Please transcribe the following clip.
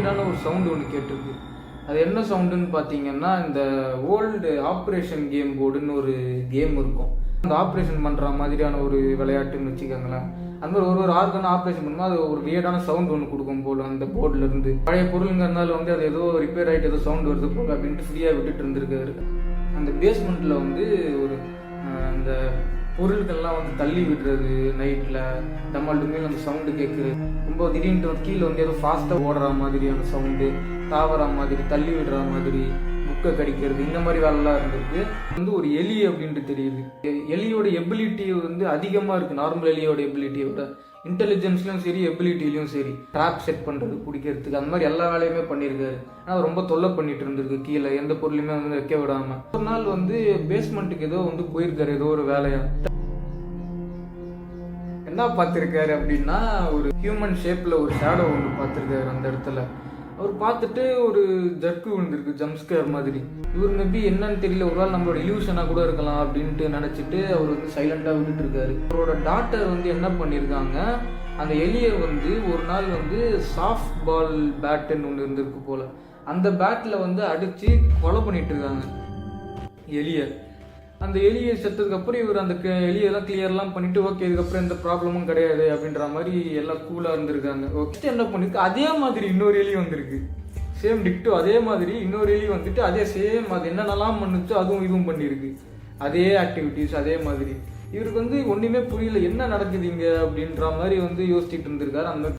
வியர்டான ஒரு சவுண்டு ஒன்று கேட்டிருக்கு. அது என்ன சவுண்டுன்னு பார்த்தீங்கன்னா, இந்த ஓல்டு ஆப்ரேஷன் கேம் போர்டுன்னு ஒரு கேம் இருக்கும். அந்த ஆப்ரேஷன் பண்ணுற மாதிரியான ஒரு விளையாட்டுன்னு வச்சுக்கோங்களேன். அந்த மாதிரி ஒரு ஆர்கனை ஆப்ரேஷன் பண்ணும்போது அது ஒரு வியர்டான சவுண்ட் ஒன்று கொடுக்கும் போல் அந்த போர்டில் இருந்து. பழைய பொருளுங்கிறதுனால வந்து அது ஏதோ ரிப்பேர் ஆகிட்டு ஏதோ சவுண்ட் வருது போல் அப்படின்ட்டு ஃப்ரீயாக விட்டுட்டு இருந்திருக்காரு. அந்த பேஸ்மெண்ட்டில் வந்து ஒரு அந்த பொருட்கள்லாம் வந்து தள்ளி விடுறது நைட்டில் டம்மால் அந்த சவுண்டு கேட்குது. ரொம்ப திடீர்னு கீழே வந்து ஏதோ ஃபாஸ்ட்டாக ஓடுற மாதிரியான சவுண்டு, தாவற மாதிரி, தள்ளி விடுற மாதிரி, புக்கை கடிக்கிறது, இந்த மாதிரி வேலைலாம் இருந்திருக்கு. வந்து ஒரு எலி அப்படின்ட்டு தெரியுது. எலியோட எபிலிட்டி வந்து அதிகமாக இருக்குது நார்மல் எலியோட எபிலிட்டியோட. இன்டெலிஜென்ஸ்லையும் சரி, எபிலிட்டிலையும் சரி, ட்ராப் செட் பண்ணுறது, பிடிக்கிறதுக்கு, அந்த மாதிரி எல்லா வேலையுமே பண்ணியிருக்காரு. ஆனால் ரொம்ப தொல்லை பண்ணிட்டு இருந்திருக்கு. கீழே எந்த பொருளையுமே வந்து வைக்க விடாமல். ஒரு நாள் வந்து பேஸ்மெண்ட்டுக்கு ஏதோ வந்து போயிருக்காரு, ஏதோ ஒரு வேலையா. என்ன பார்த்துருக்காரு அப்படின்னா, ஒரு ஹியூமன் ஷேப்பில் ஒரு ஷேடோ ஒன்று பார்த்துருக்காரு அந்த இடத்துல. அவர் பார்த்துட்டு ஒரு ஜர்க்கு விழுந்திருக்கு, ஜம்ஸ்கேர் மாதிரி. இவர் மேபி என்னன்னு தெரியல, ஒரு நாள் நம்மளோட இல்யூஷனாக கூட இருக்கலாம் அப்படின்ட்டு நினச்சிட்டு அவர் வந்து சைலண்டாக விட்டுட்டு இருக்காரு. அவரோட டாக்டர் வந்து என்ன பண்ணியிருக்காங்க, அந்த எலியை வந்து ஒரு நாள் வந்து சாஃப்ட் பால் பேட்டுன்னு ஒன்று இருந்திருக்கு போல், அந்த பேட்டில் வந்து அடித்து கொலை பண்ணிட்டு இருக்காங்க எலியை. அந்த எலியை செத்ததுக்கப்புறம் இவர் அந்த எலியெல்லாம் கிளியர்லாம் பண்ணிட்டு, ஓகே இதுக்கப்புறம் எந்த ப்ராப்ளமும் கிடையாது அப்படின்ற மாதிரி எல்லாம் கூலாக இருந்திருக்காங்க. ஓகே என்ன பண்ணிருக்கு, அதே மாதிரி இன்னொரு எலி வந்திருக்கு, சேம் டிக்டோ. அதே மாதிரி இன்னொரு எலி வந்துட்டு அதே சேம் அது என்னென்னலாம் பண்ணுச்சோ அதுவும் இதுவும் பண்ணியிருக்கு. அதே ஆக்டிவிட்டீஸ் அதே மாதிரி. இவருக்கு வந்து ஒன்றுமே புரியல, என்ன நடக்குதுங்க அப்படின்ற மாதிரி வந்து யோசிச்சுட்டு இருந்திருக்காரு. அந்த